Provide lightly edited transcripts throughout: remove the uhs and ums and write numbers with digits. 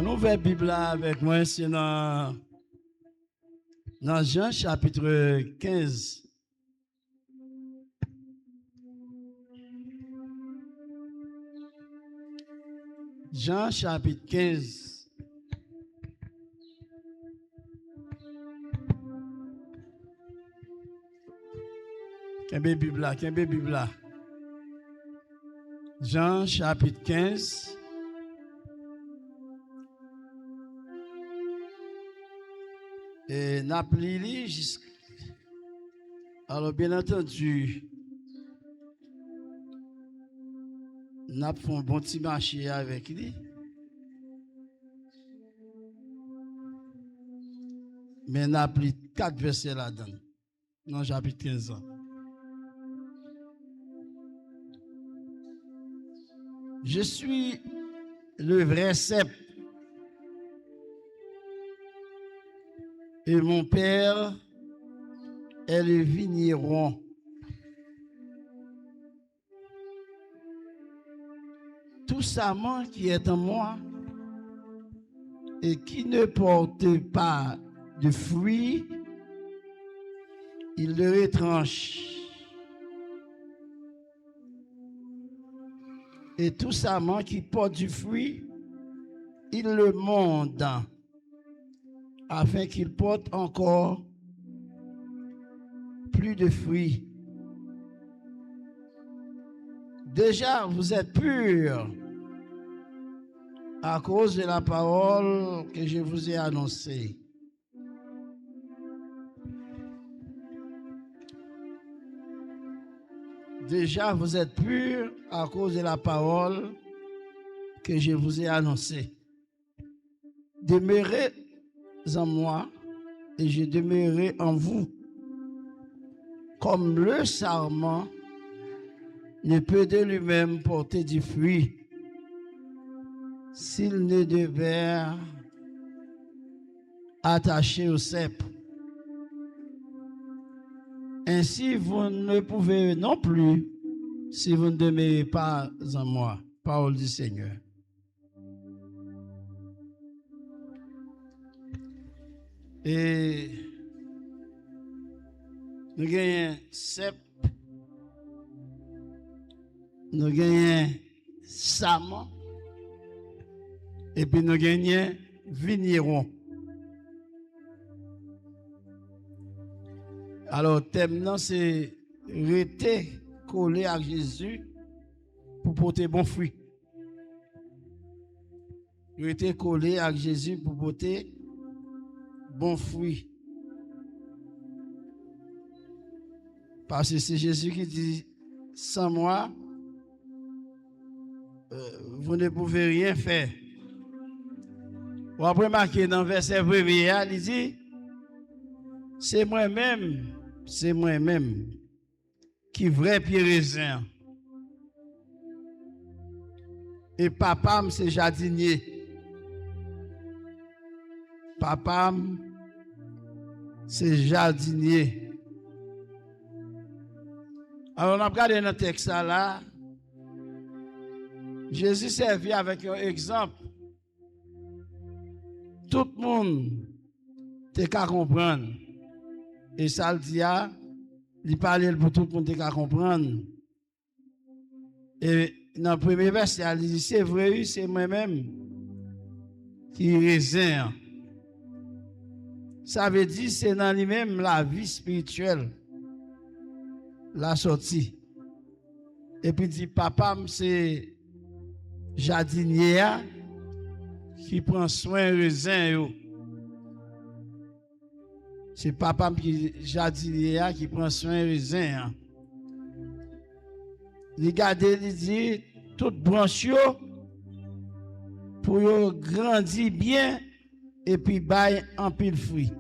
On ouvre la Bible là avec moi, c'est dans Jean chapitre 15. Jean chapitre 15. Qu'est-ce Bible là? Jean chapitre 15. Et Napoli, alors bien entendu, nous avons un bon petit marché avec lui. Mais nous avons pris 4 versets là-dedans, dans chapitre 15 ans. Je suis le vrai cep. Et mon Père est le vigneron. Tout sarment qui est en moi et qui ne porte pas de fruits, il le retranche. Et tout sarment qui porte du fruit, il le monte afin qu'il porte encore plus de fruits. Déjà, vous êtes purs à cause de la parole que je vous ai annoncée. Déjà, vous êtes purs à cause de la parole que je vous ai annoncée. Demeurez en moi et je demeurerai en vous. Comme le sarment ne peut de lui-même porter du fruit s'il ne demeure attaché au cep. Ainsi, vous ne pouvez non plus si vous ne demeurez pas en moi. Parole du Seigneur. Et nous gagnons cep, nous gagnons sarment, et puis nous gagnons vigneron. Alors, thème non, c'est rester collé à Jésus pour porter bon fruit. Rester collé à Jésus pour porter bon fruit. Parce que c'est Jésus qui dit, sans moi, vous ne pouvez rien faire. Vous avez remarqué dans le verset premier, il dit, c'est moi-même qui vrai pied raisin. Et papa, c'est jardinier. Papa, c'est jardinier. Alors, on a regardé dans le texte là. Jésus servit avec un exemple. Tout le monde te qu'à comprendre. Et ça le dit, il parlait pour tout le monde te qu'à comprendre. Et dans le premier verset, il dit, c'est vrai, c'est moi-même qui raisin. Ça veut dire c'est dans lui-même la vie spirituelle, la sortie. Et puis il dit, papa, c'est jardinier qui prend soin de raisin. C'est papa qui jardinier qui prend soin de raisin. Regardez, il dit, toute branche pour grandir bien et puis bailler en pile fruit.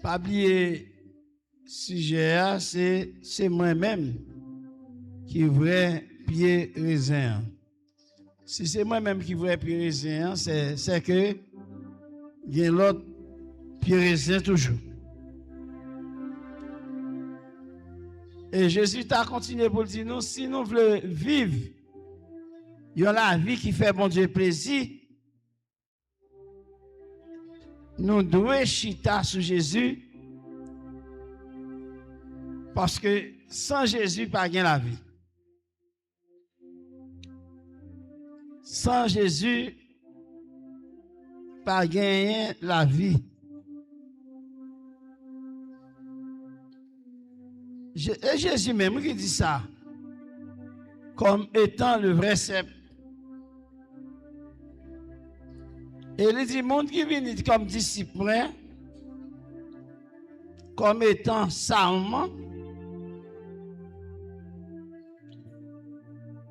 Pas oublier sujet, c'est moi-même qui vrai pied raisin. Si c'est moi-même qui vrai pied raisin, c'est que il y a l'autre pied raisin toujours. Et Jésus t'a continué pour dire nous, si nous voulons vivre Yon la vie qui fait bon Dieu plaisir. Nous devons chita sur Jésus. Parce que sans Jésus, pas gain la vie. Sans Jésus, pas gagner la vie. Et Jésus même qui dit ça, comme étant le vrai cep. Et il dit, monde qui vient comme disciple, comme étant sarment,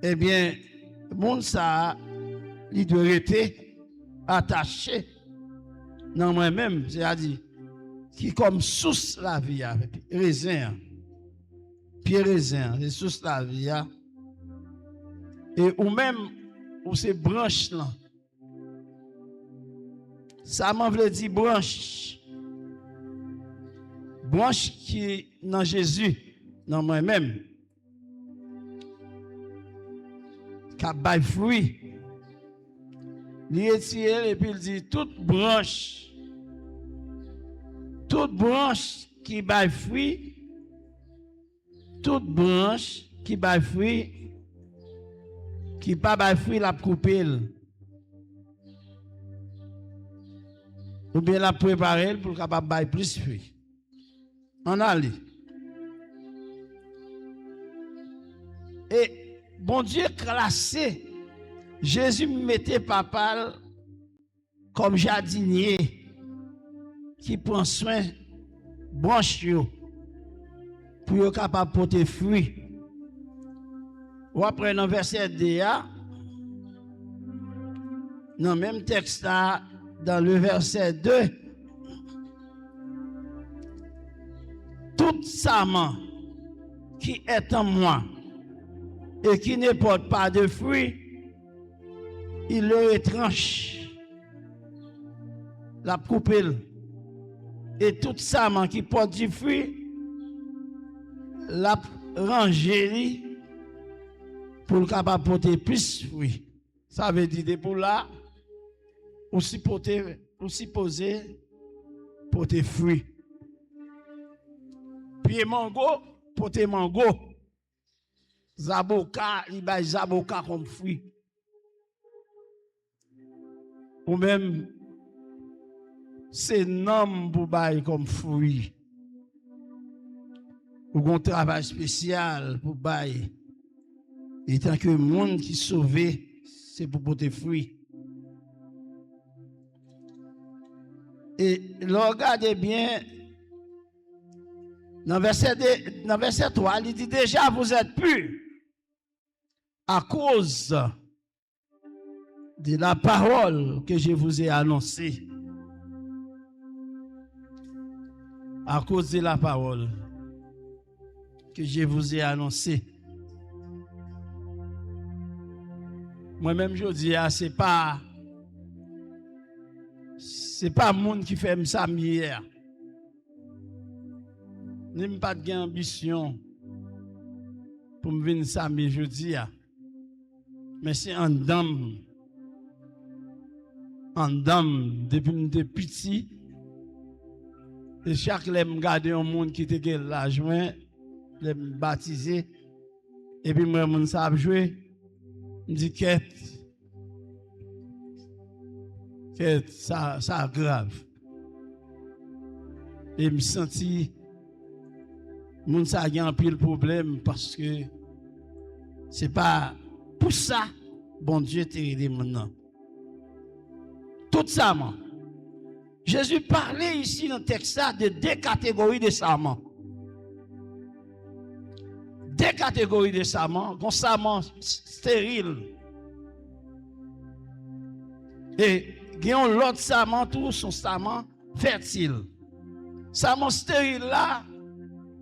eh bien, monde ça, il doit rester attaché dans moi-même, c'est-à-dire, qui comme source la vie, raisin, pied raisin, c'est source la vie, et ou même, ou ces branches là, ça m'en veut dire branche. Branche qui est dans Jésus, dans moi-même. Qui a bail fruit. Il étire et puis il dit toute branche qui bail fruit, toute branche qui bail fruit, qui pas bail fruit, la couper. Ou bien la préparer pour capable bailler plus fruit. On allait. Et bon Dieu classé, Jésus mettait papa comme jardinier qui prend soin branche pour être capable de porter fruit. Ou après dans verset 2, dans le même texte là, dans le verset 2, tout sarment qui est en moi et qui ne porte pas de fruits, il le retranche, la coupe. Et tout sarment qui porte du fruit, la range pour le capable porter plus de fruits. Ça veut dire pour là, aussi poser porter fruits. Puis mango, porter mango. Zaboka, il baille zaboka comme fruit. Ou même, c'est nom pour bailler comme fruit. Ou un travail spécial pour bailler. Et tant que le monde qui sauvé, c'est pour porter fruit. Et regardez bien, dans verset 3, il dit déjà vous êtes purs à cause de la parole que je vous ai annoncée. À cause de la parole que je vous ai annoncée. Moi-même, je dis, c'est pas le monde qui fait ça hier. Je n'ai pas d'ambition pour me venir ça jeudi. Mais c'est en dame, depuis que je suis petit. Et chaque fois que je regarde un monde qui était l'âge, je me baptisé. Et puis, moi, je sais jouer. Je dis, quête, ça grave. Et je me sens, moun sa gen un pile problème parce que c'est pas pour ça, bon Dieu t'a aidé maintenant. Tout ça, man. Jésus parlait ici dans le texte de deux catégories de sarments. Deux catégories de sarments, un sarment stérile. Et l'autre sarment, tout son sarment fertile. Sarment stérile là,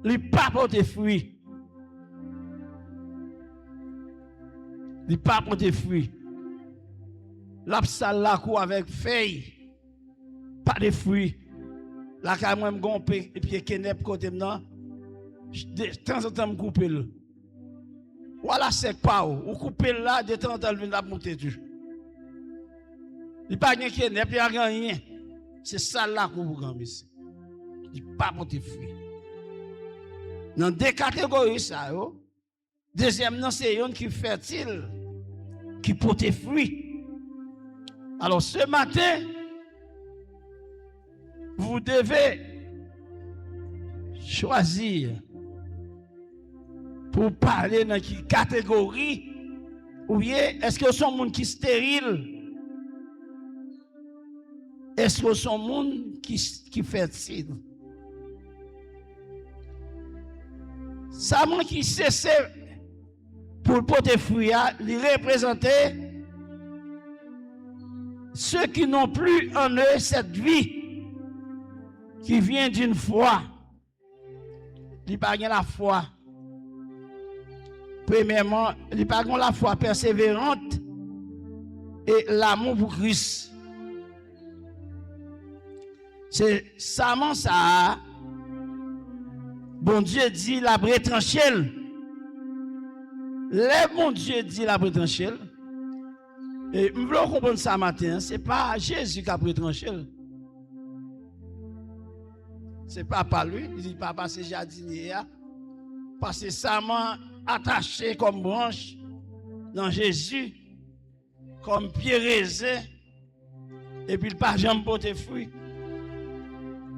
il n'a pas porté fruit. Il n'a pas porté fruit. L'absal la cour avec feuilles. Pas de fruits. La quand même gonpe et puis kenep côté maintenant. De temps en temps me couper le. Voilà, c'est pas ou couper là, de temps en temps, la monter toujours. Il n'y a pas rien qui est, il n'y a rien. C'est ça là qu'on vous gagne ici. Il n'y a pas monter fruit. Dans deux catégories, ça, yo. Deuxième, c'est une qui est fertile, qui porte fruit. Alors, ce matin, vous devez choisir pour parler dans quelle catégorie, ou bien est-ce que son monde qui est stérile? Est-ce que son monde qui est fertile? Ça monde qui cesse pour porter fruit, il représente ceux qui n'ont plus en eux cette vie qui vient d'une foi. Il n'y a pas la foi. Premièrement, il n'y a pas la foi persévérante et l'amour pour Christ. C'est ça, ça. Bon Dieu dit la retranchelle. Le bon Dieu dit la retranchelle. Et nous voulons comprendre ça matin. Ce n'est pas Jésus qui a retranchelle. Ce n'est pas par lui. Il dit papa c'est jardinier. Parce que ça m'a attaché comme branche dans Jésus, comme pied raisin. Et puis il pas jamais porter fruit.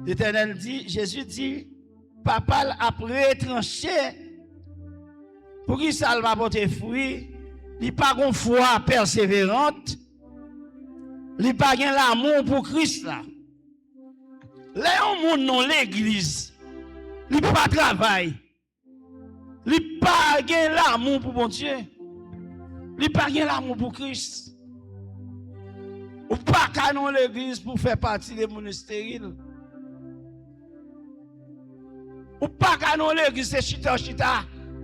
L'Éternel dit, Jésus dit, papa a retranché pour qu'il ça va porter fruit. Il n'a pas de foi persévérante. Il n'a pas l'amour pour Christ là. Là, on monte dans l'église. Il n'a pas de travail. Il n'a pas l'amour pour mon Dieu. Il n'a pas l'amour pour Christ. Ou pas qu'à dans l'église pour faire partie des monastères. Ou pas qu'à dans l'église, c'est chita.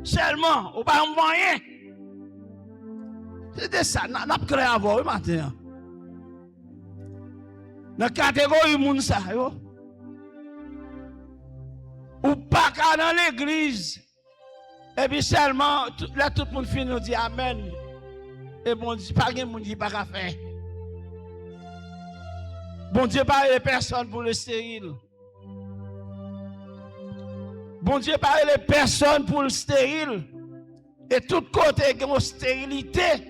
Seulement, ou pas en rien. C'est ça, n'a pas créé avant le matin. Dans la catégorie moun sa yo. Ou pas qu'à dans l'église. Et puis seulement, là tout le monde finit nous dit Amen. Et bon Dieu, pas de monde qui pas qu'à faire. Bon Dieu, pas les personnes pour le stérile. Bon Dieu, pas les personnes pour le stérile. Et tout côté, il y a une stérilité.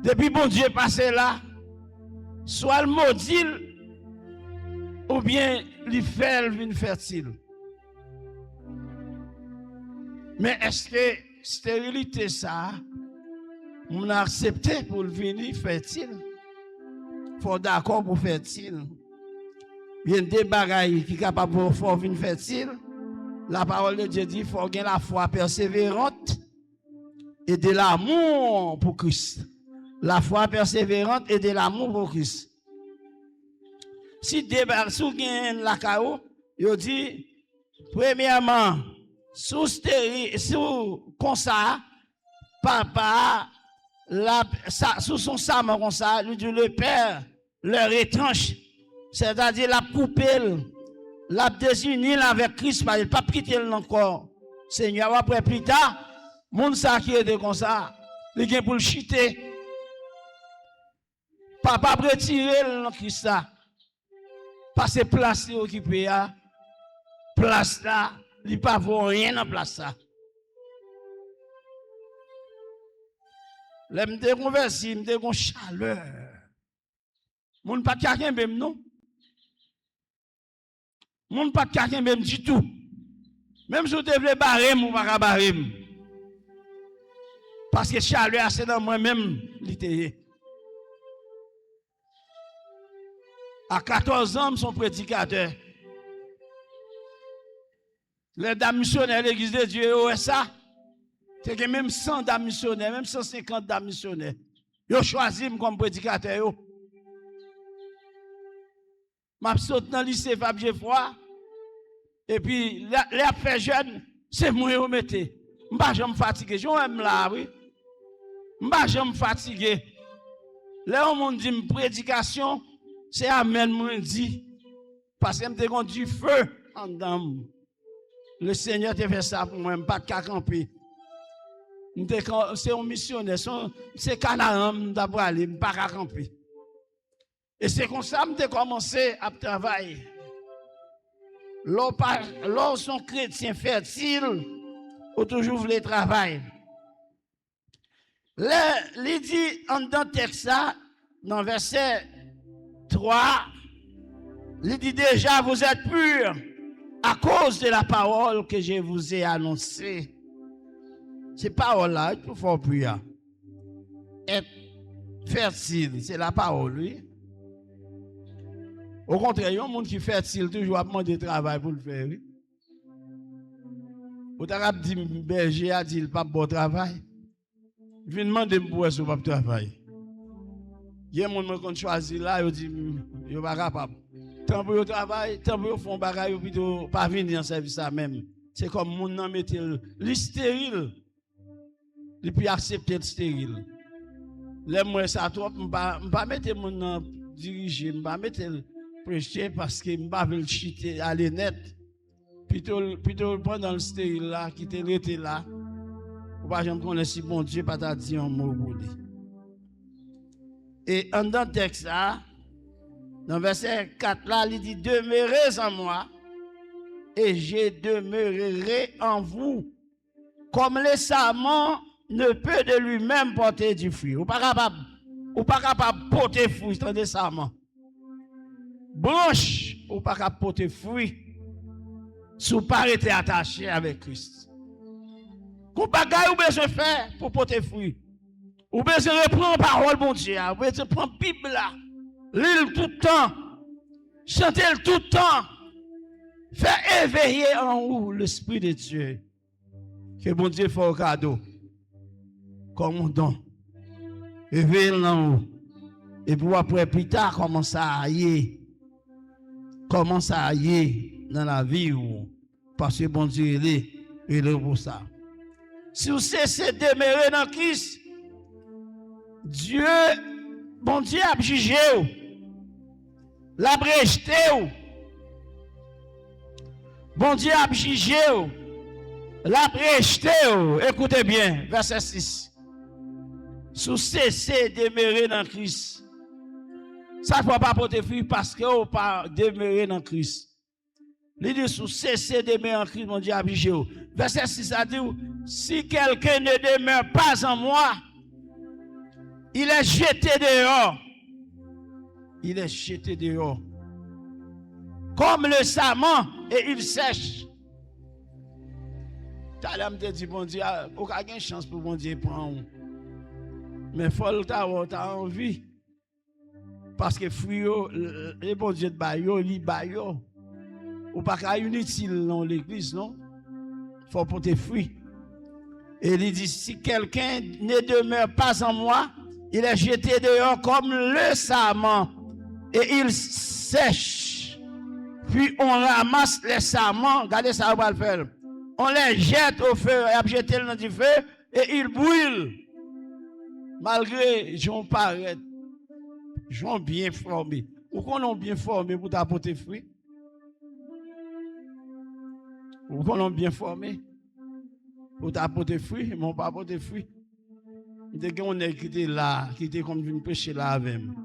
Depuis bon Dieu passé là, soit le maudit, ou bien il fait une fertile. Mais est-ce que stérilité ça, on a accepté pour le venir fertile? Il faut d'accord pour fertile. Il y a des bagailles qui sont capables de faire venir fertile. La parole de Dieu dit qu'il faut avoir la foi persévérante et de l'amour pour Christ. La foi persévérante et de l'amour pour Christ. Si débat sous gain la cao, il dit premièrement sous comme ça papa sous son saman comme ça, lui dit le père leur étrange, c'est-à-dire la coupelle, la désuni avec Christ, il ne pas quitter encore. Seigneur après plus tard, moun sa qui était comme ça, il vient pour le chiter. Papa retirer dans Christ ça. Parce que place occupée à place là, il pas voir rien dans place ça. L'aime de converser, me de chaleur. Moun pas quelqu'un même non. Moun pas quelqu'un même du tout. Même si vous devez barrer ou pas barrer. Parce que chaleur c'est dans moi-même littéralement. À 14 ans, son prédicateur. Les dames missionnaires de l'église de Dieu, ouais ça. C'est même 100 dames missionnaires, même 150 dames missionnaires. Ils ont choisi comme prédicateur. Je suis dans le lycée Fabien Froid. Et puis, les affaires jeunes, c'est moi qui mette. Je ne suis pas fatigué. Je suis là, oui. Je ne suis pas fatigué. Là, on dit une prédication. C'est Amen, moi dit. Parce que je du feu en dedans. Le Seigneur te fait ça pour moi, pas de camper. C'est un missionnaire, c'est Canaan d'abord aller, pas à camper. Et c'est comme ça que j'ai commencé à travailler. Lorsqu'on chrétien fertile, on toujours voulu travailler. Il dit en dans le texte, dans verset 3, il dit déjà, vous êtes purs à cause de la parole que je vous ai annoncée. Ces paroles-là, il faut faire pur. Être fertile, c'est la parole, oui. Au contraire, il y a un monde qui est fertile, toujours à demander travail pour le faire, oui. Au Tarab dit, berger a dit, il pas bon travail. Il vient demander pour ce pas travail. Il y a un monde qui choisit là, il dit, il n'est pas capable. Tant pour le travail, tant pour faire un bagage, il plutôt pas venir en service ça même. C'est comme mon nom mettait le stérile. Et puis accepter le stérile. Les moi ça trop, je ne pas mettre mon nom diriger, je ne pas mettre le prêcher parce que je ne pas le chiter aller net. Plutôt pendant le stérile là, qui était resté là. Ou pas jamais connaître si bon Dieu pas t'a dit un mot pour lui. Et en dans le texte là, dans verset 4 là, il dit demeurez en moi et je demeurerai en vous. Comme le sarment ne peut de lui-même porter du fruit. Ou pas capable de porter fruit, c'est un sarment. Branche, ou pas capable de porter fruit, si vous pas été attaché avec Christ. Qu'on bagaille ou besoin faire pour porter fruit. Ou besoin reprendre parole bon Dieu, ou besoin prendre Bible là, lire tout le temps, chanter tout le temps, faire éveiller en vous l'Esprit de Dieu. Que bon Dieu fait un cadeau, comme un don. Éveiller en vous. Et puis après, plus tard, commence à aller. Commence à aller dans la vie. Parce que bon Dieu est là pour ça. Si vous cessez de demeurer dans Christ, Dieu, bon Dieu a jugé, l'a rejeté. Bon Dieu a jugé, l'a rejeté. Écoutez bien, verset 6. Si vous cessez de demeurer dans Christ, ça ne peut pas porter fruit parce que vous ne pas demeurer dans Christ. Il dit, si vous cessez de demeurer en Christ, mon Dieu a jugé. Verset 6 a dit, si quelqu'un ne demeure pas en moi, il est jeté dehors. Il est jeté dehors. Comme le sarment, et il sèche. T'as dit, bon Dieu, aucune chance pour bon Dieu prendre. Mais il faut avoir envie. Parce que fruit, le bon Dieu de Bayo, il Bayo. Ou pas qu'à inutile dans l'église, non? Il faut porter fruit. Et il dit, si quelqu'un ne demeure pas en moi, il est jeté dehors comme le sarment. Et il sèche. Puis on ramasse les sarments. Regardez ça, on va le faire. On les jette au feu. Et on jette dans du feu. Et ils brûlent. Malgré, j'en paraît. J'en bien formé. Ou qu'on ont bien formé pour t'apporter fruit? Ou qu'on ont bien formé pour t'apporter fruit? Ils m'ont pas apporté fruit. Dès qu'on est qui était là, qui était comme venu prêcher là avec moi.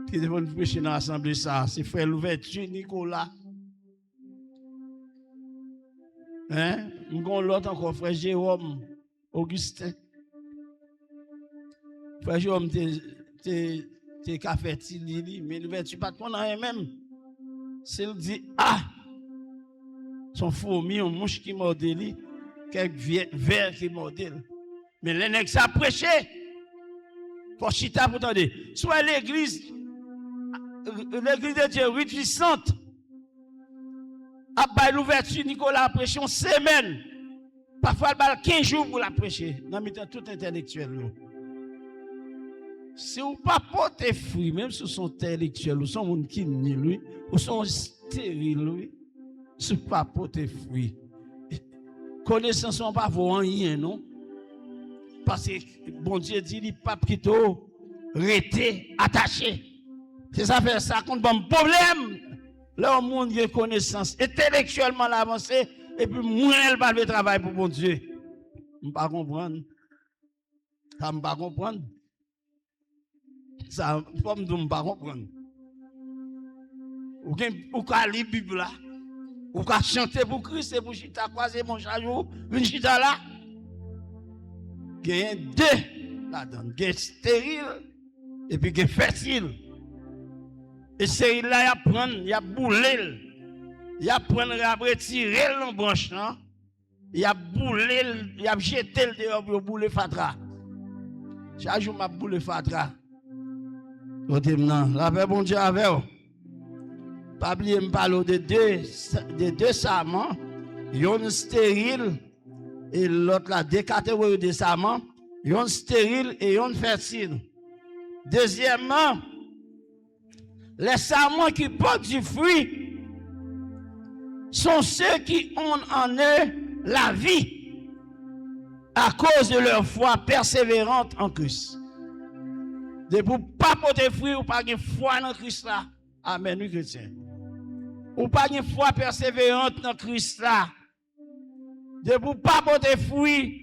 Qui était venu prêcher dans l'assemblée ça. C'est frère l'ouverture Nicolas. Hein? M'gon l'autre encore, frère Jérôme Augustin. Frère Jérôme, t'es café Tilili, mais l'ouverture pas de prendre rien même. C'est le dit, ah! Son fourmi, un mouche qui mordait, quelques vers qui mordait. Mais les nègres ça prêché. Pour chita pour attendre. Soit l'église de Dieu réjouissante. Après l'ouverture, Nicolas a prêché une semaine. Parfois, il a 15 jours pour la prêcher. Dans le temps tout intellectuel. Si vous ne pas porter fruit, même si vous sont intellectuels, ou sont monde qui ni lui, ou sont stériles, lui, si vous ne pas porter fruit, connaissance ne pas voir rien, non? Parce que bon Dieu dit, il pas plutôt rester attaché. C'est ça fait ça contre bon problème. Là, le monde a connaissance intellectuellement avancé, et puis moins elle va le travail pour bon Dieu. Je ne pas comprendre. Ça me pas comprendre. Ça pas me pas comprendre. Ou ka lire Bible là. Ou ka chanter pour Christ et pour chita croiser mon chajou, une chita là. Gagne deux là-dedans, gagne stérile et puis gagne fertile. Et stérile là, y a prendre, y a bouler. Y a prendre, y a retirer dans branche là. Y a bouler, y a jeter le dehors pour bouler fatra. Chaque jour m'a boule fatra. Côté maintenant, la paix bon Dieu avec vous. Pas oublier me parler de deux serments, yon stérile et l'autre là deux catégories de serments, yon stérile et yon fertile. Deuxièmement, les serments qui portent du fruit sont ceux qui ont en eux la vie à cause de leur foi persévérante en Christ. De pour pas porter fruit ou pas de foi dans Christ là. Amen, oui, chrétien. Ou pas de foi persévérante dans Christ là. De pour pas porter fruit.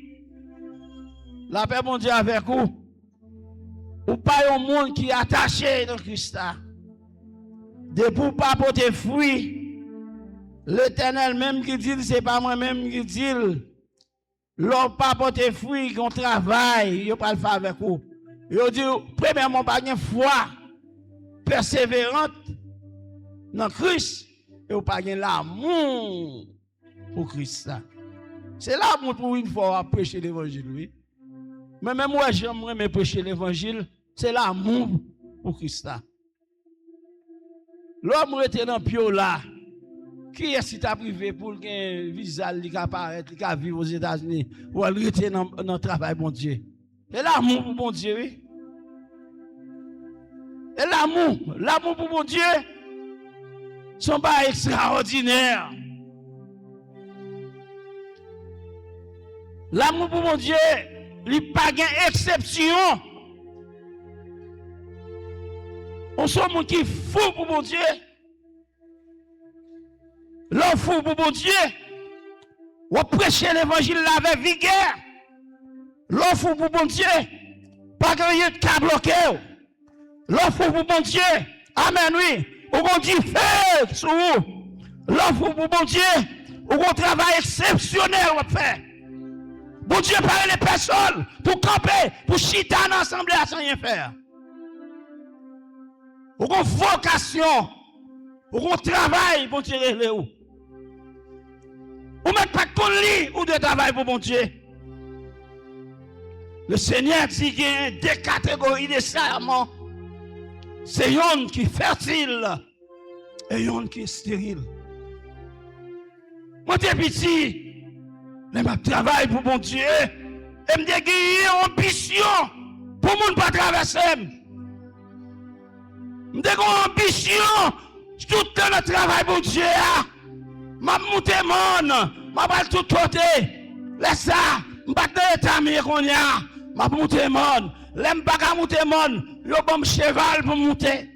La paix mon Dieu avec vous. Ou pas un monde qui est attaché dans Christ là. De pour pas porter fruit. L'Éternel même qui dit, c'est pas moi-même qui dit. L'homme pas porter fruit, qu'on travaille, il pas le faire avec vous. Il dit, premièrement, pas de foi persévérante dans Christ, et pas de l'amour pour Christ. C'est l'amour pour une fois prêcher l'évangile, oui. Mais même moi, j'aimerais prêcher l'évangile, c'est l'amour pour Christ. L'homme était dans le pied là. Qui est-ce qui t'a privé pour qu'un visa qui apparaît, qui vivre aux États-Unis, ou elle était dans le travail, bon Dieu? Et l'amour pour bon Dieu, oui. Et l'amour pour bon Dieu, sont pas extraordinaires. L'amour pour mon Dieu, il n'y a pas d'exception. On sont gens qui fou pour mon Dieu. L'homme fou pour mon Dieu. On prêche l'évangile avec vigueur. L'homme fou pour mon Dieu. Pas rien de cas bloqué. L'homme fou pour mon Dieu. Amen, oui. On dit feu sur vous. L'homme fou pour mon Dieu. On travail exceptionnel on fait. Bon Dieu parle les personnes pour camper, pour chiter ensemble sans rien faire. Ou qu'on vocation, ou qu'on travail pour tirer les ou. Ou mettre pas qu'on lit ou de travail pour bon Dieu. Le Seigneur dit qu'il y a deux catégories de serments. C'est yon qui est fertile et yon qui est stérile. Moi, t'es petit. Mais je travaille pour mon Dieu. Et je me une ambition pour ne pas traverser. Je me une ambition tout le temps de travail pour Dieu. Je monte mon, je vais tout côté. Laisse ça, je ne vais pas l'état mieux qu'on y a. Je monte mon. Je ne vais pas monter mon. Je vais pas cheval pour monter.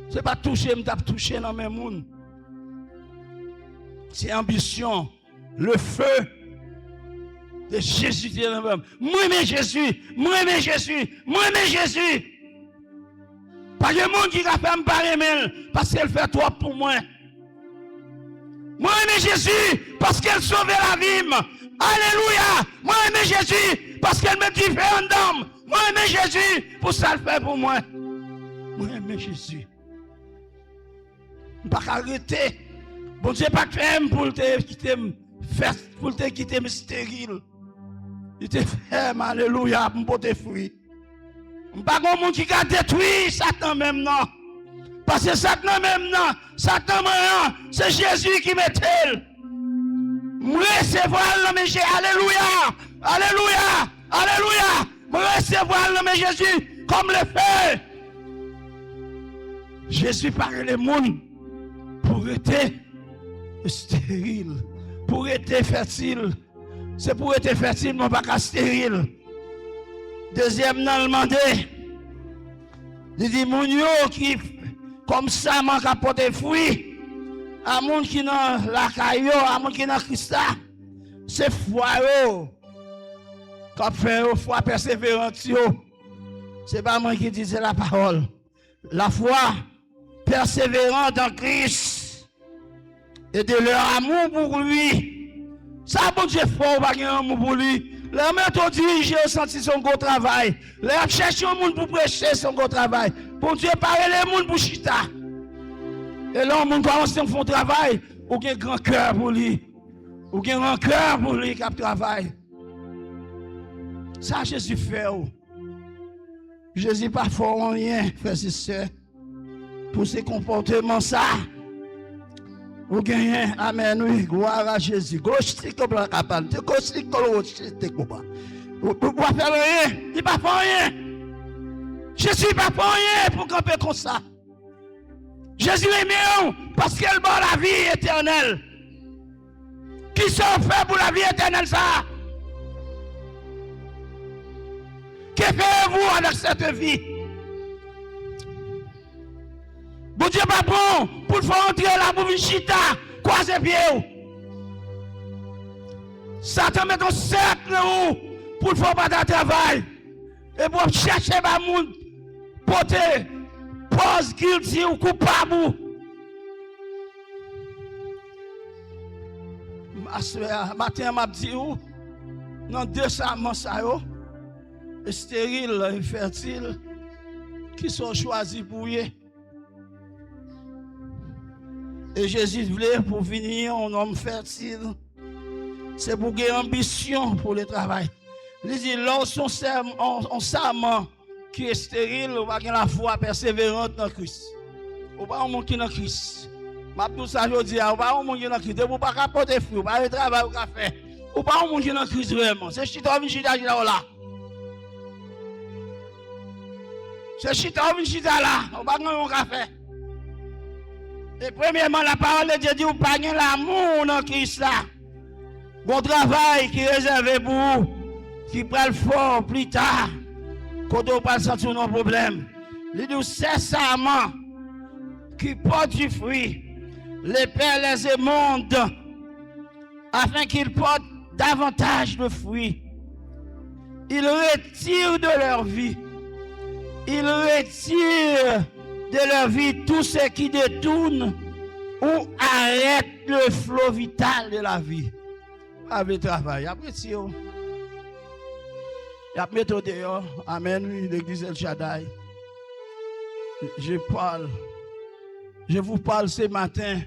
Ce n'est pas toucher, je vais toucher dans mes mouns. C'est ambition, le feu de Jésus. Moi, mais Jésus, moi, mais Jésus, moi, mais Jésus. Pas de monde qui va faire me parler, parce qu'elle fait toi pour moi. Moi, mais Jésus, parce qu'elle sauve la vie. Alléluia. Moi, mais Jésus, parce qu'elle me dit fais un homme. Moi, mais Jésus, pour ça le fait pour moi. Moi, mais Jésus. Je ne vais pas arrêter. Bon Dieu pas fait pour te quitter stérile. Il te fait alléluia pour porter fruit. Pas de monde qui a détruit Satan même non. Parce que Satan même non, Satan maintenant, c'est Jésus qui m'est-il. Moi recevoir le mais alléluia, alléluia, alléluia. Moi recevoir le mais Jésus comme le feu. Jésus parle le monde pour être stérile, pour être fertile. C'est pour être fertile, mais pas stérile. Deuxièmement, demandé, il dit, mon yo qui, comme ça, manque à porter fruit, à mon qui dans la caillou, à mon qui dans Christ, c'est foi. Quand fait foi persévérante, c'est pas moi qui dis, c'est la parole. La foi persévérante en Christ et de leur amour pour lui. Ça, bon Dieu, faut pas un amour pour lui. Les méthodes dirigées ont senti son gros travail. Les chercher au monde pour prêcher son gros travail. Bon Dieu, parler les monde pour chita. Et là, le monde commence à faire un travail. Ou un grand cœur pour lui. Ou un grand cœur pour lui qui travaille. Ça, Jésus fait. Jésus pas fort en rien, frères et sœurs. Pour ces comportements, ça. Vous gagnez, amen, oui, gloire à Jésus. Gauche, comme la capane. Gauche, comme l'autre, vous ne pouvez faire rien. Il ne pas faire rien. Jésus ne pas faire rien pour camper comme ça. Jésus est mieux parce qu'elle bat la vie éternelle. Qui s'en fait pour la vie éternelle, ça? Que faites-vous avec cette vie? Bon Dieu pas bon pour faire entrer là pour une chita, croiser pied. Satan met un cercle pour faire pas de travail. Et pour chercher pas monde porter pose guilty ou coupable. Matin m'a dit dans 200 mois ça yo stérile et fertile qui sont choisis pour eux. Et Jésus voulait pour venir un homme fertile. C'est pour gagner ambition pour le travail. Il dit, lorsqu'on serment qui est stérile, on va gagner la foi persévérante dans Christ. On va pas un monde qui est dans Christ. Je ça je dis, on va pas un monde qui est dans Christ. Vous ne pouvez pas porter fruit, vous ne pouvez pas le travail, vous ne pouvez pas faire. On va pas un monde qui est dans Christ vraiment. C'est chita ou chita là. C'est chita ou chita là. On va pas un café. Et premièrement, la parole de Dieu dit, vous pas l'amour dans Christ là. Bon travail qui est réservé pour vous, qui prend le fort plus tard, quand on pas sentir nos problèmes. Il dit, c'est serment qui porte du fruit, les pères les émonde, afin qu'ils portent davantage de fruits. Ils retirent de leur vie. Ils retirent de leur vie tout ce qui détourne ou arrête le flot vital de la vie. Avec le travail, après si vous mettez au dehors, amen, l'église El Shaddai. Je vous parle ce matin.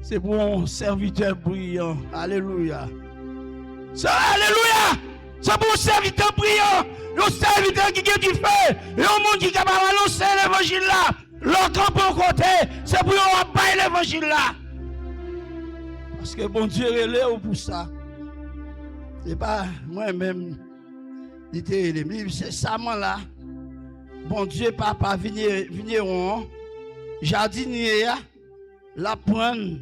C'est pour un serviteur brillant. Alléluia. Alléluia. C'est pour un serviteur brillant. Un serviteur qui a du feu. Et un monde qui est capable d'annoncer l'évangile là. Leur camp au côté. C'est pour eux bailler l'évangile là. Parce que bon Dieu est là pour ça. C'est pas moi-même. C'est ça, moi là. Bon Dieu, papa, vigneron, jardinier, la prendre.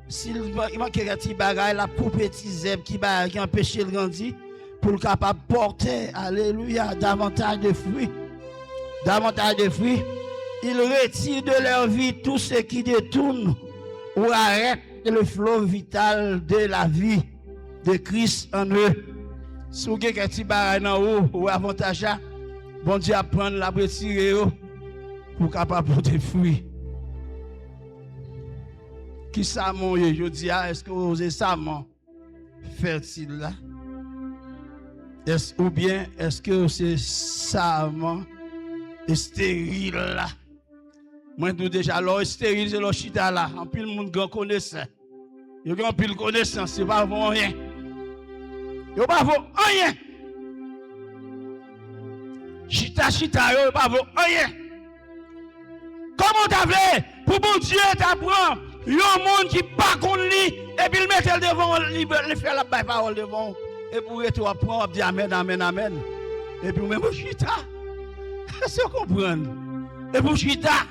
S'il manque un petit bagage, la coupe petit zèbre qui empêche le grandir pour le capable de porter, alléluia, davantage de fruits. Davantage de fruits. Ils retirent de leur vie tout ce qui détourne ou arrête le flot vital de la vie de Christ en eux. Si vous avez un petit bagage en haut ou avantage, bon Dieu apprend la retirer pour capable de porter fruits. Qui ça, mon je dis, est-ce que vous avez ça, mon fertile là? Ou bien, est-ce que c'est ça, mon stérile là? Moi, je dis déjà, l'eau stérile, c'est l'eau chita là. En plus, le monde grand connaissant. Il y a un pile connaissance, c'est pas bon rien. Il n'y a pas bon rien. Chita, il n'y a pas bon rien. Comment t'as fait pour bon Dieu t'apprend? Il y a un monde qui pas contre lui et puis il met le devant, il fait la parole devant. Et pour toi apprendre, il dit amen, amen, amen. Et puis même chita. C'est comprendre. Et pour chita.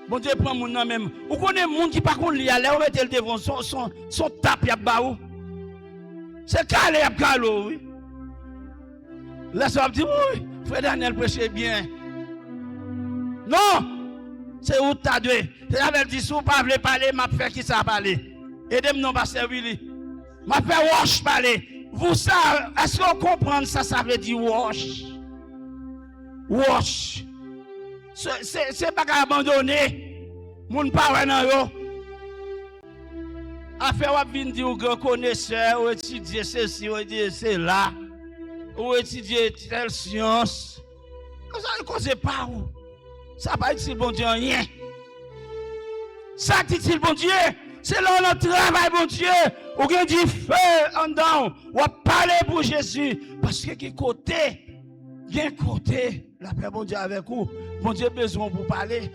Bon Dieu prend mon nom même. Vous connaissez un monde qui pas contre lui, allez, on met le devant, son tape, il y a baou. C'est calé, il y a calé, oui. Laisse-moi dire, oui, frère Daniel prêchait bien. Non! C'est où t'as deux. C'est la dit, si vous ne pouvez pas parler, m'a fait qui ça parler. Aidez-moi non pas servir lui. M'a fait wash parler. vous savez, est-ce qu'on comprend ça? Ça veut dire wash. Wash. C'est pas abandonner. Moun pas nan yo. Affaire ou vinn dire grand connaisseur, ou étudier ceci, ou étudier cela, ou étudier telle science. Ça ne cause pas ou. Ça pas utile bon Dieu rien. Ça dit-il bon Dieu, c'est là le travail bon Dieu. Ou gen du feu en dedans, ou parler pour Jésus parce que qui côté la paix bon Dieu avec vous. Bon Dieu besoin pour parler.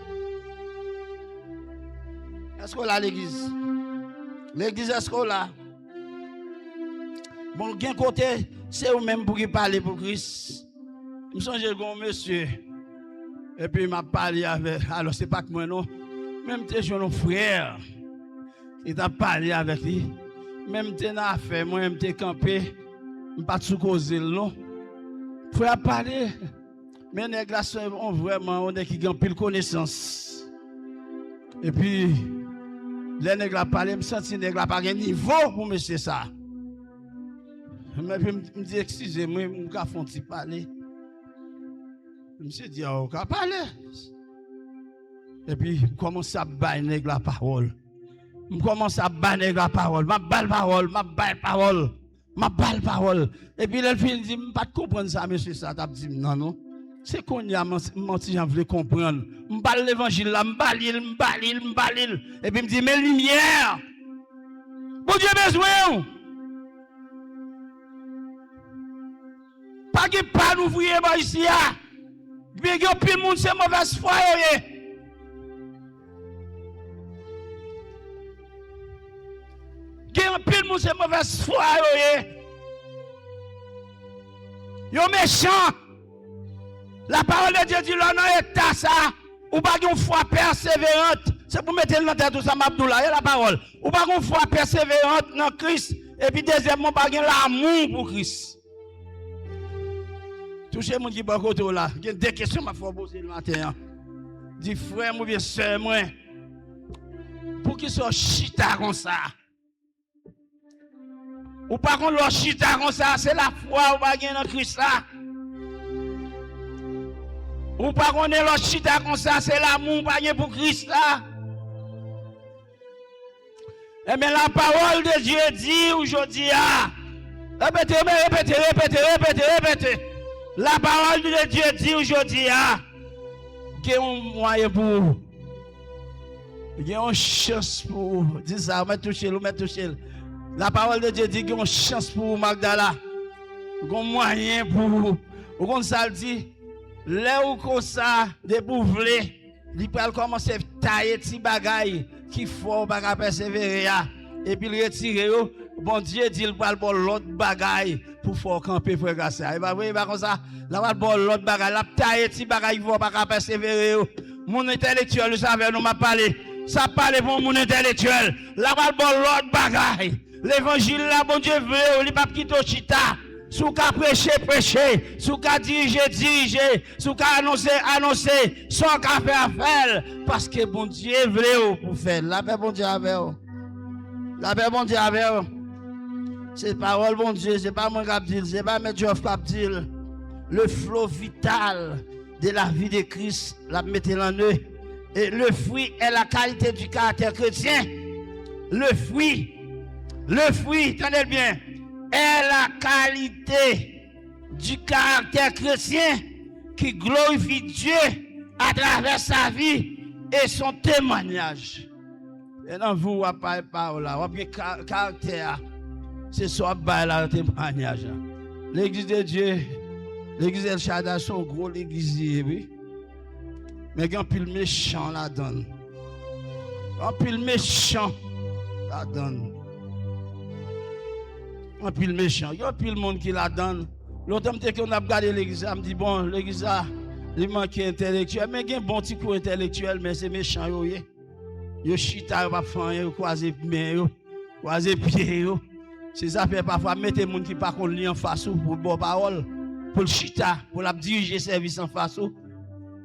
Est-ce qu'on a l'église? L'église est-ce qu'on a? Bon, gen côté, c'est vous même pour qui parler pour Christ. Je me songe un monsieur. Et puis il m'a parlé avec. Alors c'est pas que moi non. Même tes jeunes frères. Il t'a parlé avec lui. Même tes affaires, moi même tes campé. Je ne pas tout causer non. Frère parler. Mais les gars sont vraiment on est qui ont pile connaissance. Et puis les nègres parler, me senti nègres pas gain niveau pour monsieur ça. Mais puis me dit excusez-moi, me ka font ti parler. Monsieur dit on ka parler. Et puis commence à bailler nègres la parole. Je commence à bailler nègres la parole, ma balle parole. Et puis elle fin dit pas comprendre ça monsieur ça t'a dit non. C'est qu'on y a menti, j'en voulais comprendre. Je parle l'évangile là, je parle. Et puis il me dit, mais lumière. Bon Dieu besoin. Pas que pas ouvrier ici. Bien que tout le monde c'est mauvaise foi. Tout le monde c'est mauvaise foi. Yo méchant. La parole de Dieu dit là dans l'état ça, ou pas une foi persévérante. C'est pour mettre dans la tête tout ça Abdoulaye la parole. Ou pas une foi persévérante dans Christ et puis deuxièmement pas l'amour pour Christ. Touchez mon qui bon côté là, il y a des questions m'a faut poser le matin. Dis frère ou bien sœur moi pour qui soit chita comme ça. Ou pas qu'on leur chita comme ça, c'est la foi ou pas dans Christ là. Ou pas qu'on est le chita comme ça, c'est l'amour pour Christ là. Eh bien la parole de Dieu dit aujourd'hui, répétez. La parole de Dieu dit aujourd'hui, qu'il y a un moyen pour, il y a une chance pour, dis ça, toucher. La parole de Dieu dit qu'il y a une chance pour Magdala, il y a un moyen pour, ou ça dit. Là où comme ça, de bouvler, il peut commencer à tailler des bagailles qui font pas persévérer. Et puis il retire, bon Dieu dit il va bon l'autre bagaille pour faire camper frère Gasser. Il va voir comme ça, là va bon l'autre bagaille, là tailler des bagailles qui vont pas persévérer. Mon intellectuel, vous savez, nous m'a parlé. Ça parle pour mon intellectuel. Là va bon l'autre bagaille. L'évangile là, bon Dieu veut, il pas quitter chita. Sous qu'à prêcher, sous qu'à diriger, sous qu'à annoncer, sans qu'à faire, parce que bon Dieu est vrai pour faire. La paix bon Dieu avec vous. La paix bon Dieu avec vous. C'est parole bon Dieu, c'est pas moi qui dis, c'est pas mes Dieu qui dis. Le flot vital de la vie de Christ, la mettez en eux. Et le fruit est la qualité du caractère chrétien. Le fruit, tenez bien. Est la qualité du caractère chrétien qui glorifie Dieu à travers sa vie et son témoignage. Et dans vous, vous parlez parole là, vous avez caractère, c'est soit le témoignage. L'église de Dieu, l'église El Shaddai, c'est une grosse église, oui. Mais il y a un pile méchant là-dedans. Un pile méchant là-dedans. Un pile méchant. Il y a un pile monde qui la donne. L'autre temps qu'on a regardé l'église, je me dit bon, l'église il manque intellectuel, mais il y a un bon petit coup intellectuel, mais c'est méchant yo chita pas faire yo croiser main yo, croiser pied yo. C'est ça fait parfois mettre les gens qui pas qu'on lit en face pour bonne parole, pour le chita, pour la diriger service en face.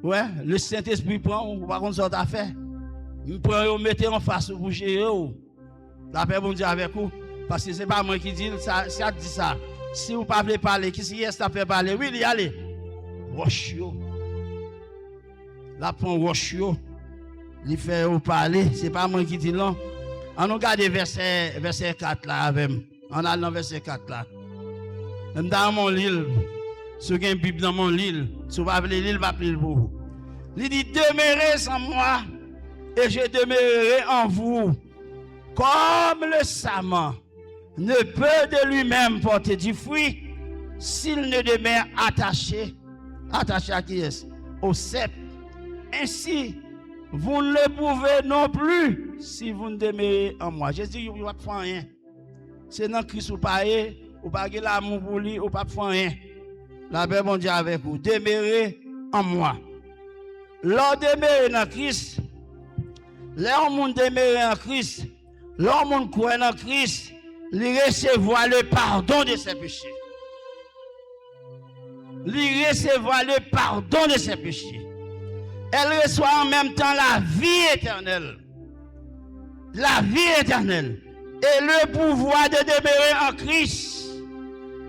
Ouais, le Saint-Esprit prend ou pas qu'on sorte à faire. Il prend yo mettre en face pour gérer. La paix bon Dieu avec vous. Parce que ce n'est pas moi qui dis ça dit ça. Si vous ne pouvez pas parler, qui est-ce qui fait parler? Oui, il y allez. Roche yo. La prend roche yo. Il fait vous parler. Ce n'est pas moi qui dis non. On regarde verset 4 là avec moi. On a dans verset 4 là. Dans mon livre, si vous avez une Bible dans mon livre, si vous ne pouvez pas lire, va lire pour vous. Il dit, demeurez en moi et je demeurerai en vous. Comme le saman ne peut de lui-même porter du fruit s'il ne demeure attaché. Attaché à qui est-ce? Au cep. Ainsi, vous ne le pouvez non plus si vous ne demeurez en moi. Jésus, vous ne pouvez pas faire rien. C'est dans Christ, vous ne pouvez pas l'amour pour lui, vous ne pouvez pas faire rien. La paix, bon Dieu, avec vous. Demeurez en moi. L'on demeure dans Christ. L'on demeure en Christ. L'homme qui croit en Christ, il recevra le pardon de ses péchés. Il recevra le pardon de ses péchés. Elle reçoit en même temps la vie éternelle. La vie éternelle. Et le pouvoir de demeurer en Christ.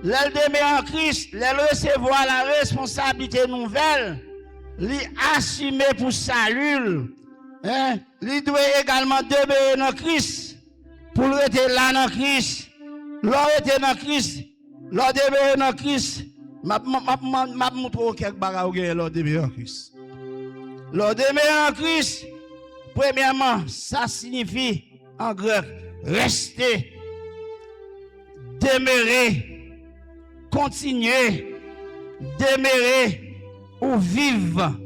Elle demeure en Christ, elle recevra la responsabilité nouvelle. L'assumer pour salut. Il doit également demeurer dans Christ. Pour être là dans Christ, l'on était dans Christ, l'on demeure dans Christ, m'a montré quelques bagages l'on demeure en Christ. L'on demeure en Christ, premièrement, ça signifie en grec rester, demeurer, continuer, demeurer ou vivre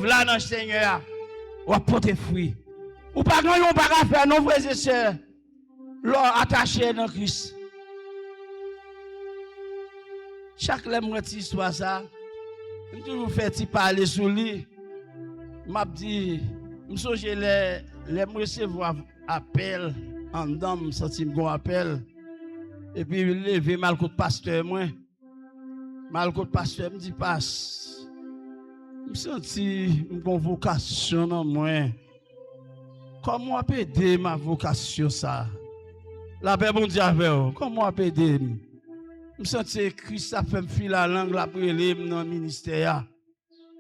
là dans le Seigneur, ou porter fruit. Ou pas qu'on n'a pas à faire, nos frères et sœurs, l'ont attaché dans Christ. Chaque lèvre de histoire, ça, je toujours fait parler sur lui. Je dis, je songe les recevoir appel, en dedans, je sens un appel. Et puis, je levé mal contre pasteur, moi. Mal contre pasteur, me dit, passe. Je sens une convocation dans moi. Comment on peut aider ma vocation ça? La paix bon Dieu avec vous. Comment on peut aider? Je me sens que Christ a fait me filer la langue la pour aller dans le ministère.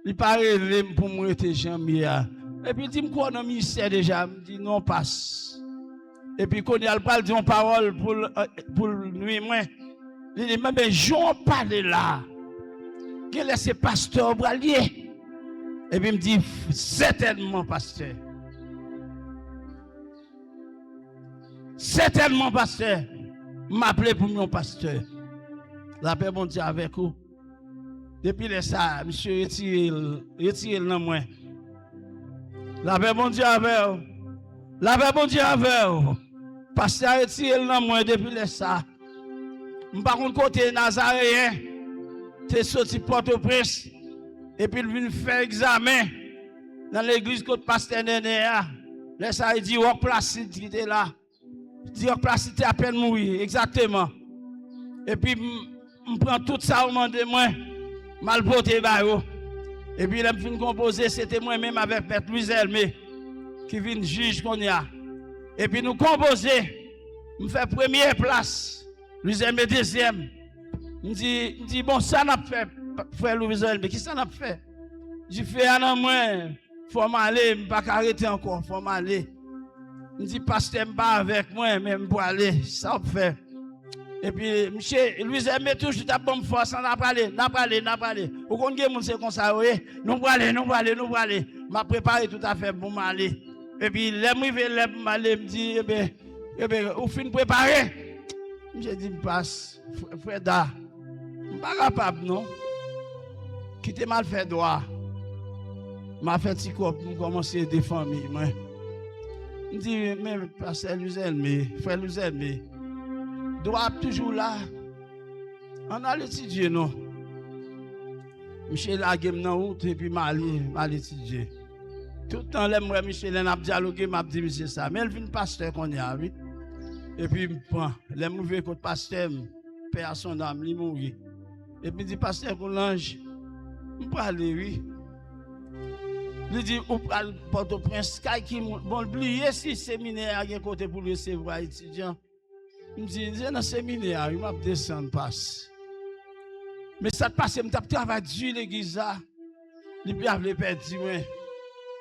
Il parle pour moi être jamais. Et puis il dit quoi dans le ministère déjà? Il dit non passe. Et puis quand il parle d'une parole pour lui moi. Il dit mais j'en parle là. Quel est ce pasteur bralier? Et puis il me dit certainement pasteur. Certainement, pasteur, m'appeler pour mon pasteur. La paix, bon Dieu, avec vous. Depuis ça, monsieur, retirez le nom, moi. La paix, bon Dieu, avec vous. La paix, bon Dieu, avec vous. Pasteur, retirez le nom, moi, depuis ça. Par contre, côté Nazaréen, tu es sorti Port-au-Prince, et puis il vient faire examen dans l'église côté pasteur Nénéa. Là, ça, il dit, oh, Placide qui était là. Dire Placide à peine mourir, exactement. Et puis, je prends tout ça au monde de moi, mal porté baro. Et puis, je fin composer, c'était moi-même avec Maître Louis Elmé, qui vient juge qu'on y a. Et puis, nous composer, je fais première place, Louis Elmé deuxième. Je dis, bon, ça n'a pas fait, frère Louis Elmé, qui ça n'a pas fait? Je fais un an moins, faut m'aller, je ne peux pas arrêter encore, faut m'aller. Je dis, pasteur, pas avec moi, même pour aller, ça fait. Et puis, monsieur, Louis Aimé toujours ta bonne force, on n'a pas allé. Au contraire, c'est comme ça, oui. Nous allons aller. M'a préparé tout à fait pour m'aller. Et puis, m'aller, me dit, eh bien, vous finissez préparer. J'ai dit, passe, frère Da. Je ne suis pas capable, non? Qui t'a mal fait droit. M'a fait petit corps pour commencer à défendre, moi. Je dis, mais pasteur Luzel, frère Luzel, doit toujours là. On a l'étudié, non? Michel a gagné dans route et puis mal étudié. Tout le temps, moi, Michel a dialogué, m'a dit, monsieur ça. Mais il vient pasteur qu'on y a, oui. Et puis, il prend. Les mauvais côté pasteur, père à son âme, il mourit. Et puis, il dit, pasteur, pour l'ange, je peux aller, oui. Il dit, ou pral Port-au-Prince, qui bon oublier si séminaire a un côté pour recevoir étudiants. Il me dit, dans le séminaire, il m'a descendu passe. Mais ça passe, il m'a travaillé dur l'église là. Il peut avoir perdu.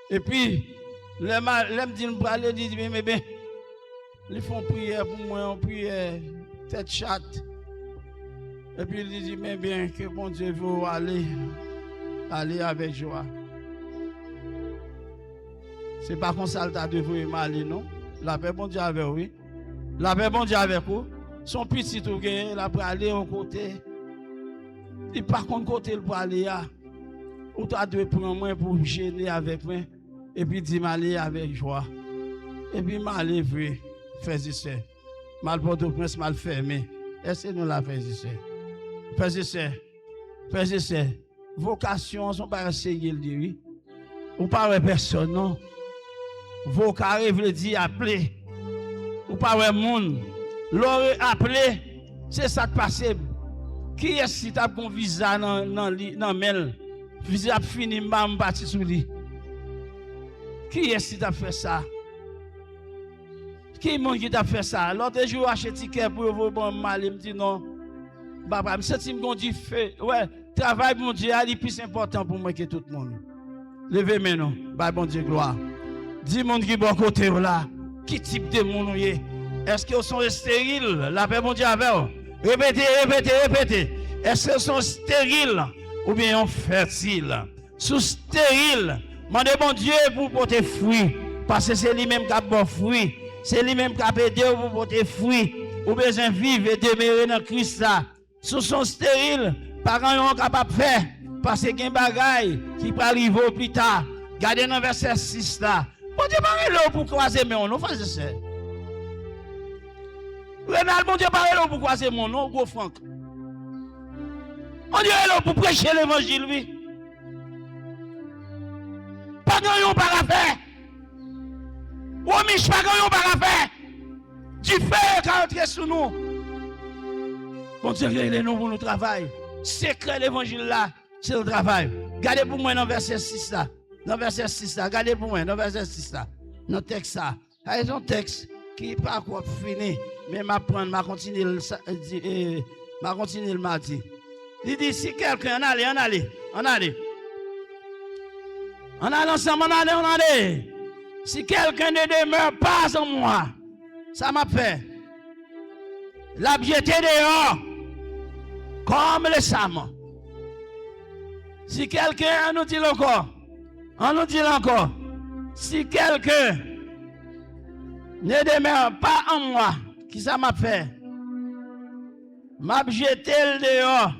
Et puis, l'homme dit, il parle, il dit, mais bien, ils font prière pour moi, on prière tête chatte. Et puis il dit, mais bien, que bon Dieu veut aller avec joie. C'est pas comme ça que tu devrais aller, non? La paix, bon Dieu avec oui. La paix, bon Dieu avec vous. Son petit tout gagné, il a aller au côté. Et par contre, côté, il peut aller là. Ou tu as dû prendre moi pour gêner avec moi. Et puis, dis m'aller avec joie. Et puis, m'aller vrai, frères et sœurs. Mal Port-au-Prince, mal fermé. Est-ce que nous la faisons? Frères et sœurs, vocation, sont pas essayer de dire oui. Ou pas personne, non. Vocation veut dire appeler. Ou pas monde. L'aurait appelé, c'est ça qui passe. Qui est-ce qui t'a un visa dans mail? Visa fini, m'a parti sur lui. Qui est-ce qui t'a fait ça? Qui est-ce qui t'a fait ça? L'autre jour, j'ai acheté un ticket pour vous, bon, mal, il me dit non. Papa, je me sens qu'on dit fait. Ouais, travail, mon Dieu, est plus important pour moi que tout le monde. Levez maintenant, bah, bon Dieu, gloire. Dis mon qui bon côté là, qui type de monde est? Est-ce qu'ils sont stériles? La paix, mon Dieu, avec eux. Répétez. Est-ce qu'ils sont stériles ou bien fertiles? Sous stériles, demandez mon Dieu pour porter fruit. Parce que c'est lui-même qui a bon fruit. C'est lui-même qui a aidé pour porter fruit. Ou besoin de vivre et demeurer dans Christ là. Sous son stérile, parents sont capables de faire. Parce qu'il y a des bagailles qui peuvent arriver plus tard. Gardez dans verset 6 là. Bon Dieu, parlez-le pour croiser mon nom, frère et sœur. Renal, bon Dieu, parlez-le pour croiser mon nom, gros Franck. Bon Dieu, là pour prêcher l'évangile, oui. Pas grand-yon par à faire. Ou Mich, pas grand-yon par à faire. Du feu qui entre sous nous. Bon Dieu, les nous pour nous travailler. Secret l'évangile là, c'est le travail. Gardez pour moi dans verset 6 là. Dans verset 6 là, regardez pour moi, dans verset 6 là. Dans le texte là. C'est un texte qui n'est pas encore fini. Mais ma continuer le mardi. Il dit, si quelqu'un, on allait ensemble, on allait. Si quelqu'un ne demeure pas en moi, ça m'a fait. La piété dehors, comme le saman. Si quelqu'un, on nous dit encore, si quelqu'un ne demeure pas en moi, qui ça m'a fait? M'a jeté le dehors,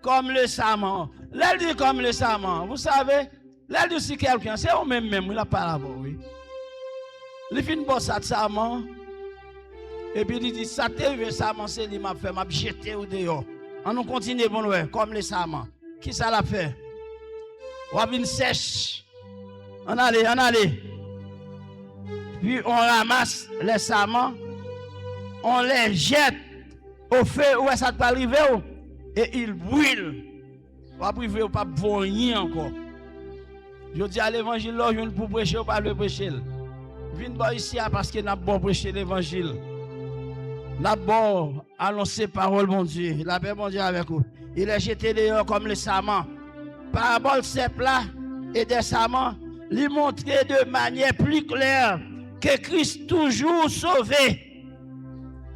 comme le saman. L'elle dit comme le saman. Vous savez, l'elle dit si quelqu'un, c'est au même, il a pas là-bas, oui. Il fait une bosse à saman. Et puis il dit, ça t'est saman, c'est lui m'a fait, m'a jeté au dehors. On nous continue, bon, ouais, comme le saman. Qui ça l'a fait? On a une sèche. On allait. Puis on ramasse les samans, on les jette au feu où ça peut arriver et ils brûlent. On va priver, on pas voyer encore. Je dis à l'évangile, là, je ne peux prêcher ou pas le prêcher. Viens ici parce que nous avons prêché l'évangile. Nous avons annoncé parole, mon Dieu. La paix, mon Dieu, avec vous. Il est jeté dehors comme le saman. Parabole simple là et des samans, lui montrer de manière plus claire que Christ toujours sauvé.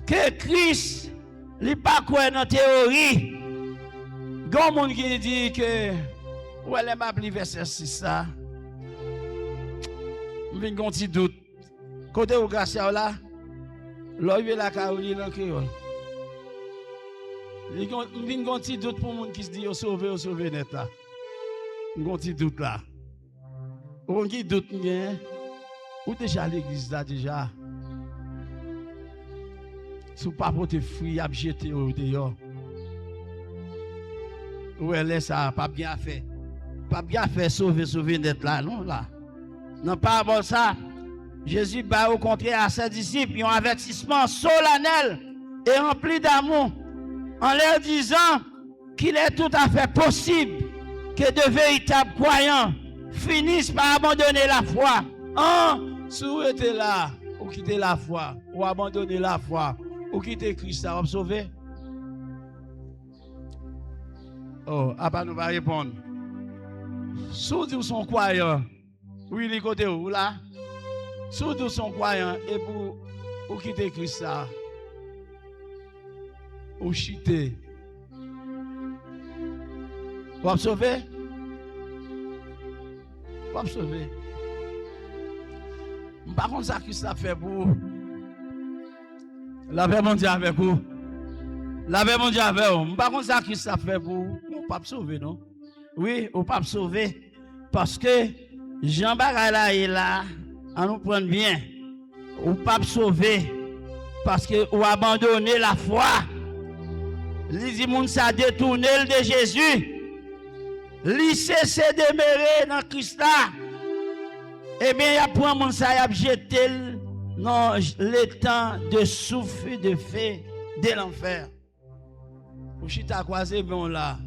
Que Christ, il pas quoi dans la théorie. Il y a des gens qui disent que, où elle m'a appelé verset 6 ça. Je viens de petit doute. Côté où Garcia là, là il est la Caroline en créole. Je viens de petit doute pour les gens qui se disent sauvé net là. Je viens de petit doute là. On qui doute bien. Ou déjà l'église là déjà. Si vous ne pas porter fruit, à jeter au dehors. Où elle est ça, pas bien fait. Pas bien fait sauver net là, non là. Non pas bon ça. Jésus bat au contraire à ses disciples un avertissement solennel et rempli d'amour en leur disant qu'il est tout à fait possible que de véritables croyants finisse par abandonner la foi. Si vous êtes là, ou quittez la foi, ou abandonnez la foi, ou quittez Christ, ça va me sauver. Oh, après nous va répondre. Si vous sont croyants, oui, les côtés où là? Si vous sont croyants, et pour quitter Christ, ça, ou chiter, vous va me sauver? Vous va me sauver. Par contre, ça, Christ a fait pour la paix mondiale avec vous. La paix mondiale avec vous. Par contre, ça, Christ a fait pour vous. Pas sauver, non? Oui, ou pas sauver. Parce que Jean-Baptiste là est là, on nous prend bien. Ou pas sauver. Parce que ou abandonner la foi. Les gens ça détourné de Jésus. Li cesse demeurer dans Christ là. Eh bien, il y a pour mon ça, il a jeté dans le temps de souffle et de feu de l'enfer. Ou si tu as croisé bon là.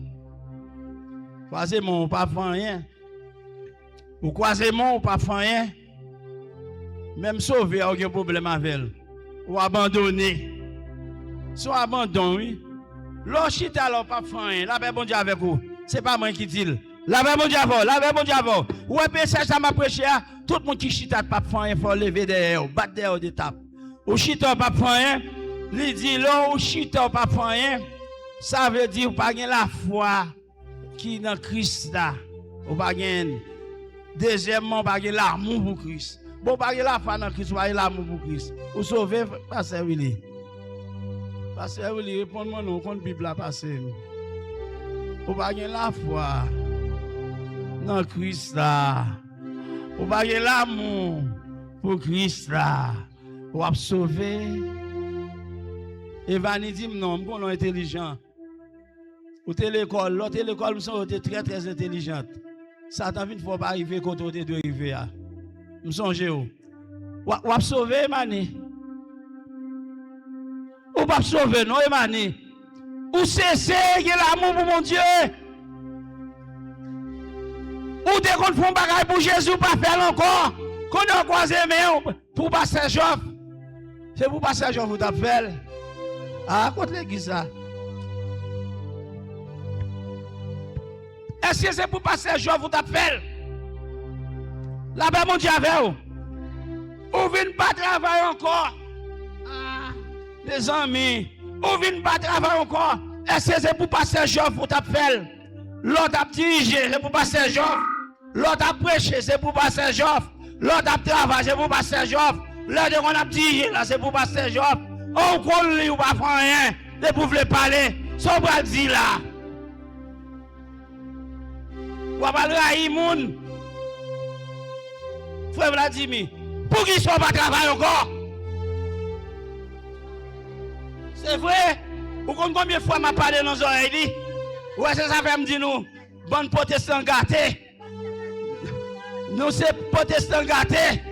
Croisé mon pas fait rien. Ou croisé mon pas fait rien. Même sauver, il n'y a aucun problème avec elle. Ou abandonner. Soit abandon, oui. L'ochita alors pas fait rien. La paix bon Dieu avec vous. C'est pas moi qui dis. La paix bon Dieu avec vous. La paix bon Dieu avec vous. Ouais, message ça m'a prêché. Tout le monde qui chita pas fait rien, il faut lever derrière, battre derrière des tapes. Ou chita pas fait rien. Il dit là, ou chita pas fait rien. Ça veut dire pas gain la foi qui est dans Christ là. Ou pas gain. Deuxièmement, pas gain l'amour pour Christ. Bon, pas gain la foi dans Christ, pas gain l'amour pour Christ. Ou sauver, pasteur Willy. Pasteur Willy, répondez-moi non, quand la Bible a passé. Ou pas gain la foi dans Christ là. Ou pas gain l'amour pour Christ là. Ou a sauver. Et Vanny dit non, on est intelligent. Ou t'es l'école, l'autre l'école, nous sommes très très intelligentes. Satan ne faut pas arriver quand on doit arriver. Nous sommes où? Ou a sauver, Mani? Ou pas sauver, non, Mani? Ou cesser l'amour pour mon Dieu? Ou dès qu'on fait un bagage pour Jésus, pas faire encore? Qu'on a croisé, mais pour passer Joff. C'est pour passer Joff, vous t'appelez. Ah, contre l'église ça. Est-ce que c'est pour passer Joff, vous t'appelez? Là-bas, mon Dieu, avec vous. Ou venez pas travailler encore? Ah, les amis. Ou venez pas travailler encore? Est-ce que c'est pour passer Joff, vous t'appelez? L'autre a dirigé, c'est pour passer Joff. L'autre a prêché, c'est pour passer Joff. L'autre a travaillé, c'est pour passer Joff. L'autre on a dirigé, là, c'est pour passer Joff. On connaît ou pas faire rien, de pouvoir parler, sans pas dire là. Ou pas le moun. Frère Vladimir, pour qu'ils ne soient pas travailler encore. C'est vrai. Ou combien de fois m'a parlé dans nos oreilles? Ouais, c'est ça fait me dire nous, bon protestant gâté. Nous c'est protestant gâté.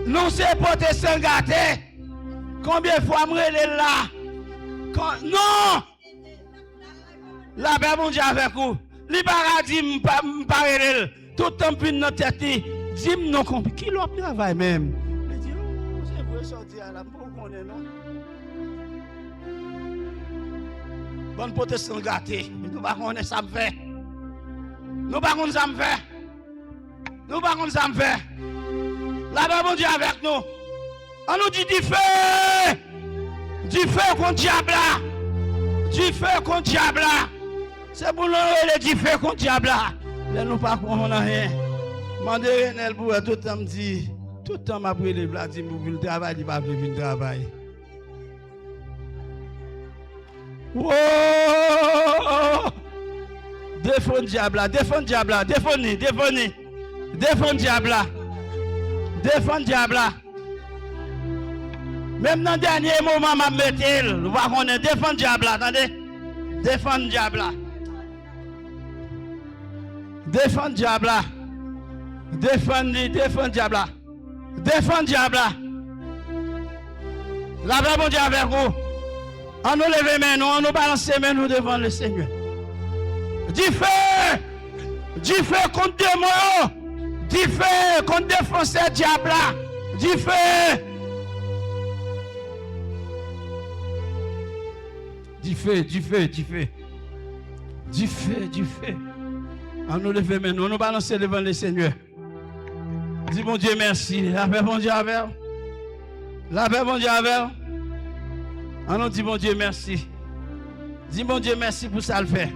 Nous c'est protestant gâté. Combien de fois me relève là? Non! La paix mon Dieu avec vous. Li paradis m'parele. Tout le temps puis notre tête. Dis-moi non combien qui l'ont travail même. Il dit oh, c'est vrai sortir là pour qu'on est non. Bon protestant gâté. Nous pas connaître ça me fait. Nous pas connaître ça me fait. Nous pas connaître ça me fait. La paix mon Dieu avec nous. On nous dit du feu! Du feu contre diable là! Du feu contre diable là! C'est pour nous le du feu contre diable là! Là nous pas comprendre rien. Mandez Renel pour tout le temps me dit, tout le temps m'a pris les Vladimir pour le travail, il va venir le travail. Wow! Défends diable là, défends diable là, défends diable là. Défends diable là. Même dans le dernier moment, je vais mettre, nous allons défendre diable, attendez. Défendre diable. Défendre diable. Défendre diable. Défendre diable. La paix bon Dieu avec vous. On nous lève les mains, on nous balance les mains devant le Seigneur. Du feu contre démons. Dis feu contre défoncer diable là. Dis feu. Du feu, du feu, du feu. Du feu, du feu. On nous lève maintenant, nous balancer devant le Seigneur. Dis bon Dieu merci. La paix bon Dieu avec. La paix bon Dieu avec. On nous dit bon Dieu merci. Dis bon Dieu merci pour ça le fait.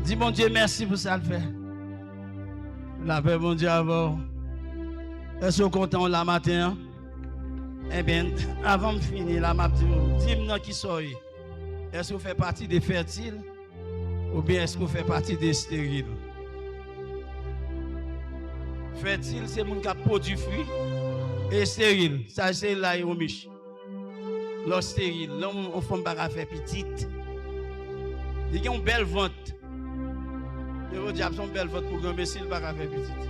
Dis bon Dieu merci pour ça le fait. La paix bon Dieu avec. Est-ce que vous êtes content la matin? Eh bien, avant de finir, la map dis-moi qui soyez. Est-ce que vous faites partie des fertiles ou bien est-ce que vous faites partie des stériles? Fertile, c'est mon qui produit fruits. Et stérile, ça c'est là au mich. L'eau stérile, là on fait pas faire petite. Il y a une belle vente. Et vous diable son belle vente pour grand imbécile pas faire petite.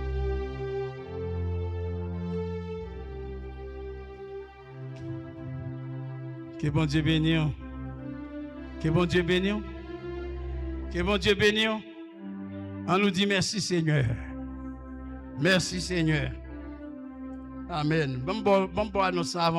Que bon Dieu bénisse. Que bon Dieu bénisse. Que bon Dieu bénisse. On nous dit merci Seigneur. Merci Seigneur. Amen. Bon annonce avant.